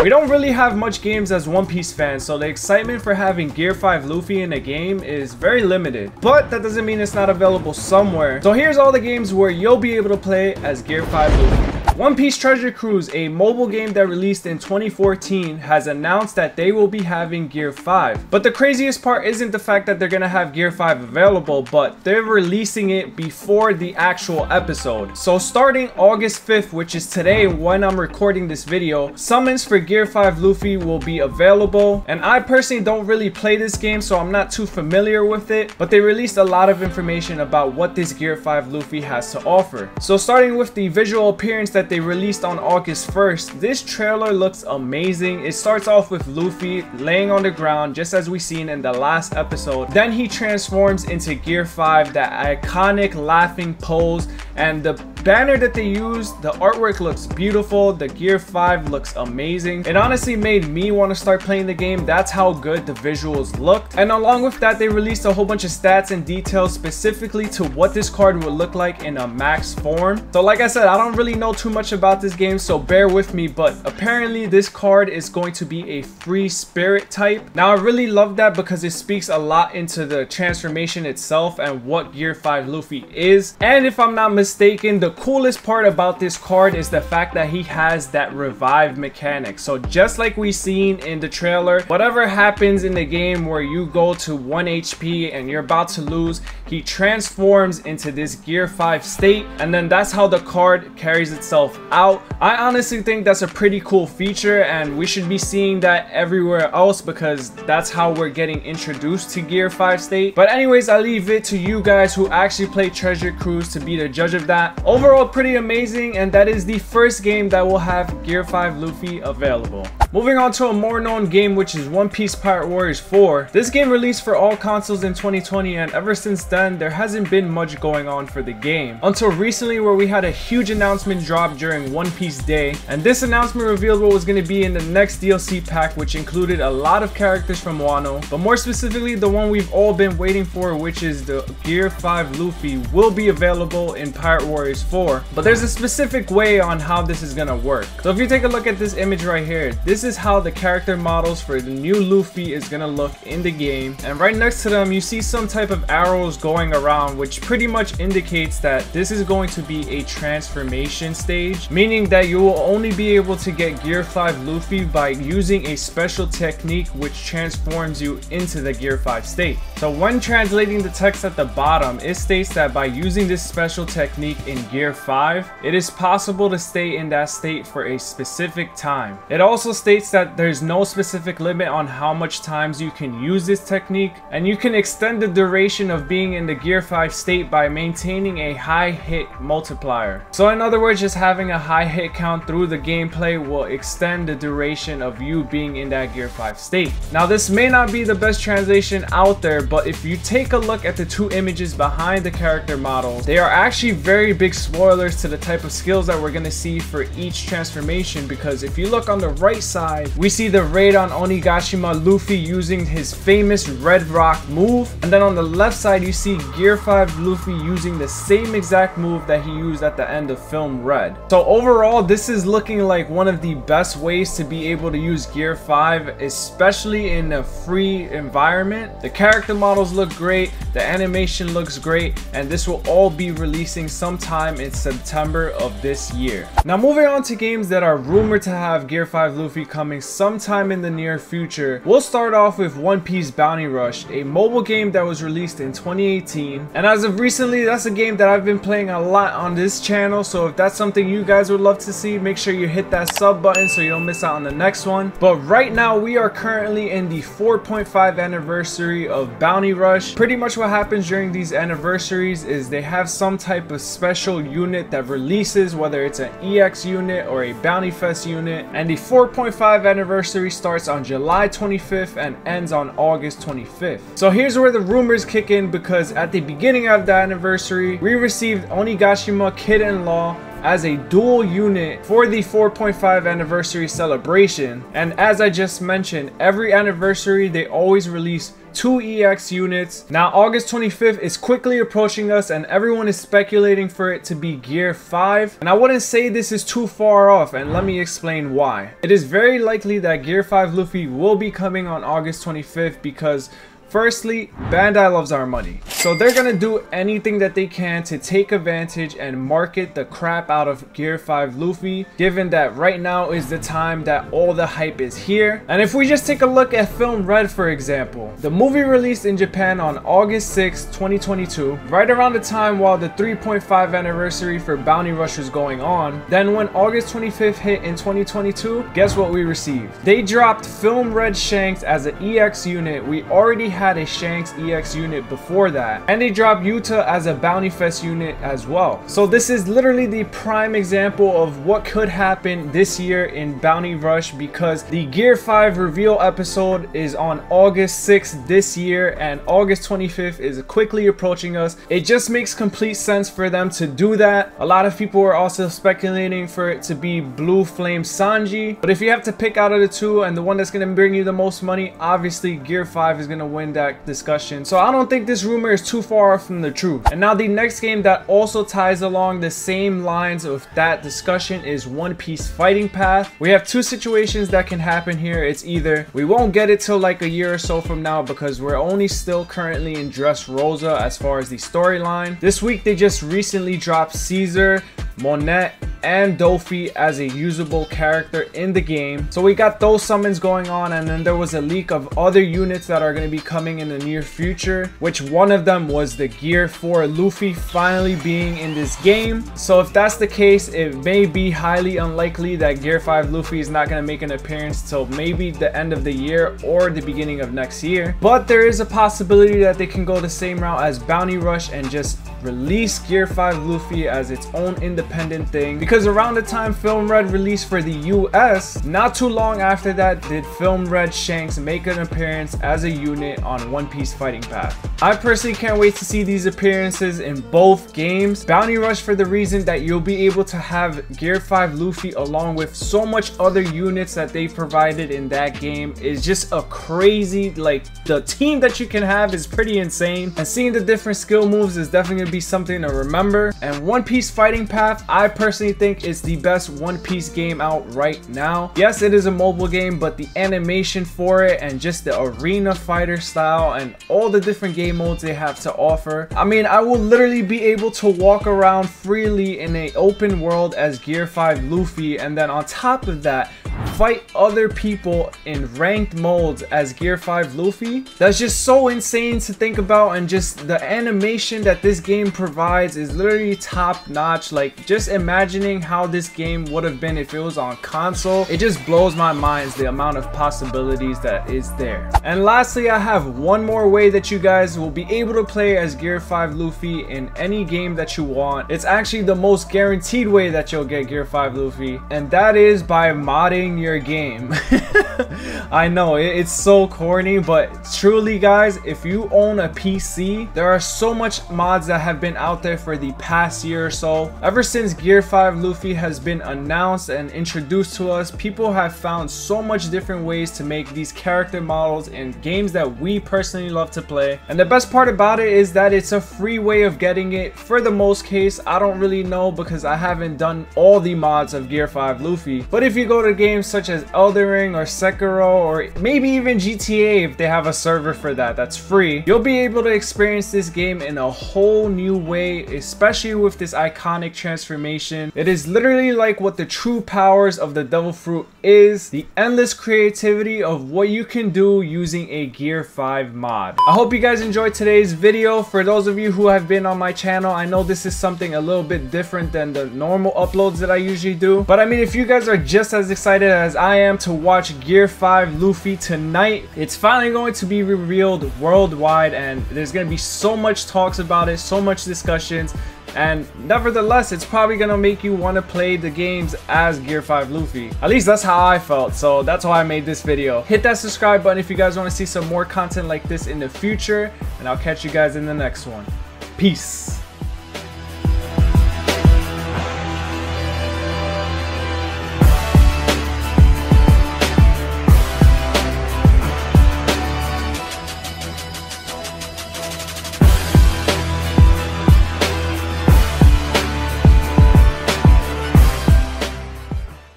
We don't really have much games as One Piece fans, so the excitement for having Gear 5 Luffy in a game is very limited. But that doesn't mean it's not available somewhere. So here's all the games where you'll be able to play as Gear 5 Luffy. One Piece Treasure Cruise, a mobile game that released in 2014, has announced that they will be having Gear 5. But the craziest part isn't the fact that they're gonna have Gear 5 available, but they're releasing it before the actual episode. So starting August 5th, which is today when I'm recording this video, summons for Gear 5 Luffy will be available. And I personally don't really play this game, so I'm not too familiar with it, but they released a lot of information about what this Gear 5 Luffy has to offer. So starting with the visual appearance that they released on August 1st, this trailer looks amazing. It starts off with Luffy laying on the ground just as we seen in the last episode. Then he transforms into Gear 5, that iconic laughing pose, and the banner that they used, the artwork looks beautiful. The Gear 5 looks amazing. It honestly made me want to start playing the game. That's how good the visuals looked. And along with that, they released a whole bunch of stats and details specifically to what this card would look like in a max form. So like I said, I don't really know too much about this game, so bear with me, but apparently this card is going to be a free spirit type. Now I really love that because it speaks a lot into the transformation itself and what Gear 5 Luffy is. And if I'm not mistaken, the coolest part about this card is the fact that he has that revive mechanic. So just like we seen in the trailer, whatever happens in the game where you go to 1 HP and you're about to lose, he transforms into this Gear 5 state, and then that's how the card carries itself out. I honestly think that's a pretty cool feature, and we should be seeing that everywhere else because that's how we're getting introduced to Gear 5 state. But anyways, I leave it to you guys who actually play Treasure Cruise to be the judge of that. Overall, pretty amazing, and that is the first game that will have Gear 5 Luffy available. Moving on to a more known game, which is One Piece Pirate Warriors 4. This game released for all consoles in 2020, and ever since then there hasn't been much going on for the game until recently, where we had a huge announcement drop during One Piece Day, and this announcement revealed what was going to be in the next DLC pack, which included a lot of characters from Wano, but more specifically the one we've all been waiting for, which is the Gear 5 Luffy, will be available in Pirate Warriors 4. But there's a specific way on how this is gonna work. So if you take a look at this image right here, this is how the character models for the new Luffy is gonna look in the game, and right next to them you see some type of arrows going around, which pretty much indicates that this is going to be a transformation stage, meaning that you will only be able to get Gear 5 Luffy by using a special technique which transforms you into the Gear 5 state. So when translating the text at the bottom, it states that by using this special technique in Gear 5, it is possible to stay in that state for a specific time. It also states that there's no specific limit on how much times you can use this technique, and you can extend the duration of being in the Gear 5 state by maintaining a high hit multiplier. So in other words, just having a high hit count through the gameplay will extend the duration of you being in that Gear 5 state. Now this may not be the best translation out there, but if you take a look at the two images behind the character models, they are actually very big spoilers to the type of skills that we're going to see for each transformation, because if you look on the right side, we see the raid on Onigashima Luffy using his famous Red Rock move, and then on the left side you see Gear 5 Luffy using the same exact move that he used at the end of Film Red. So overall, this is looking like one of the best ways to be able to use Gear 5, especially in a free environment. The character models look great, the animation looks great, and this will all be releasing sometime in September of this year. Now moving on to games that are rumored to have Gear 5 Luffy coming sometime in the near future, we'll start off with One Piece Bounty Rush, a mobile game that was released in 2018, and as of recently, that's a game that I've been playing a lot on this channel. So if that's something you guys would love to see, make sure you hit that sub button so you don't miss out on the next one. But right now we are currently in the 4.5 anniversary of Bounty Rush. Pretty much what happens during these anniversaries is they have some type of special unit that releases, whether it's an EX unit or a Bounty Fest unit, and the 4.5 anniversary starts on July 25th and ends on August 25th. So here's where the rumors kick in, because at the beginning of the anniversary we received Onigashima Kid-in-Law as a dual unit for the 4.5 anniversary celebration. And as I just mentioned, every anniversary they always release 2 EX units. Now August 25th is quickly approaching us and everyone is speculating for it to be Gear 5. And I wouldn't say this is too far off, and let me explain why. It is very likely that Gear 5 Luffy will be coming on August 25th because firstly, Bandai loves our money. So they're gonna do anything that they can to take advantage and market the crap out of Gear 5 Luffy, given that right now is the time that all the hype is here. And if we just take a look at Film Red, for example, the movie released in Japan on August 6, 2022, right around the time while the 3.5 anniversary for Bounty Rush was going on. Then when August 25th hit in 2022, guess what we received? They dropped Film Red Shanks as an EX unit. We already had a Shanks EX unit before that, and they dropped Yuta as a Bounty Fest unit as well. So this is literally the prime example of what could happen this year in Bounty Rush, because the Gear 5 reveal episode is on August 6th this year and August 25th is quickly approaching us. It just makes complete sense for them to do that. A lot of people are also speculating for it to be Blue Flame Sanji, but if you have to pick out of the two and the one that's going to bring you the most money, obviously Gear 5 is going to win that discussion. So I don't think this rumor is too far from the truth. And now the next game that also ties along the same lines of that discussion is One Piece Fighting Path. We have two situations that can happen here. It's either we won't get it till like a year or so from now because we're only still currently in Dressrosa as far as the storyline. This week they just recently dropped Caesar, Monet, and Doffy as a usable character in the game. So we got those summons going on, and then there was a leak of other units that are going to be coming in the near future, which one of them was the Gear 4 Luffy finally being in this game. So if that's the case, it may be highly unlikely that Gear 5 Luffy is not going to make an appearance till maybe the end of the year or the beginning of next year. But there is a possibility that they can go the same route as Bounty Rush and just release Gear 5 Luffy as its own independent thing, because around the time Film Red released for the US, not too long after that did Film Red Shanks make an appearance as a unit on One Piece Fighting Path. I personally can't wait to see these appearances in both games. Bounty Rush for the reason that you'll be able to have Gear 5 Luffy along with so much other units that they provided in that game is just a crazy, like, the team that you can have is pretty insane, and seeing the different skill moves is definitely going to be something to remember. And One Piece Fighting Path, I personally think is the best One Piece game out right now. Yes, it is a mobile game, but the animation for it and just the arena fighter style and all the different game modes they have to offer, I mean, I will literally be able to walk around freely in an open world as Gear 5 Luffy, and then on top of that fight other people in ranked modes as Gear 5 Luffy. That's just so insane to think about, and just the animation that this game provides is literally top notch. Like, just imagining how this game would have been if it was on console, it just blows my mind the amount of possibilities that is there. And lastly, I have one more way that you guys will be able to play as Gear 5 Luffy in any game that you want. It's actually the most guaranteed way that you'll get Gear 5 Luffy, and that is by modding your game. I know it's so corny, but truly guys, if you own a PC, there are so much mods that have been out there for the past year or so. Ever since Gear 5 Luffy has been announced and introduced to us, people have found so much different ways to make these character models in games that we personally love to play. And the best part about it is that it's a free way of getting it for the most case. I don't really know because I haven't done all the mods of Gear 5 Luffy, but if you go to games such as Elden Ring or Sekiro or maybe even GTA, if they have a server for that that's free, you'll be able to experience this game in a whole new way, especially with this iconic transformation. It is literally like what the true powers of the Devil Fruit is, the endless creativity of what you can do using a Gear 5 mod. I hope you guys enjoyed today's video. For those of you who have been on my channel, I know this is something a little bit different than the normal uploads that I usually do, but I mean, if you guys are just as excited as I am to watch Gear 5 Luffy tonight, it's finally going to be revealed worldwide, and there's going to be so much talks about it, so much discussions, and nevertheless, it's probably gonna make you want to play the games as Gear 5 Luffy. At least that's how I felt, so that's why I made this video. Hit that subscribe button if you guys want to see some more content like this in the future, and I'll catch you guys in the next one. Peace.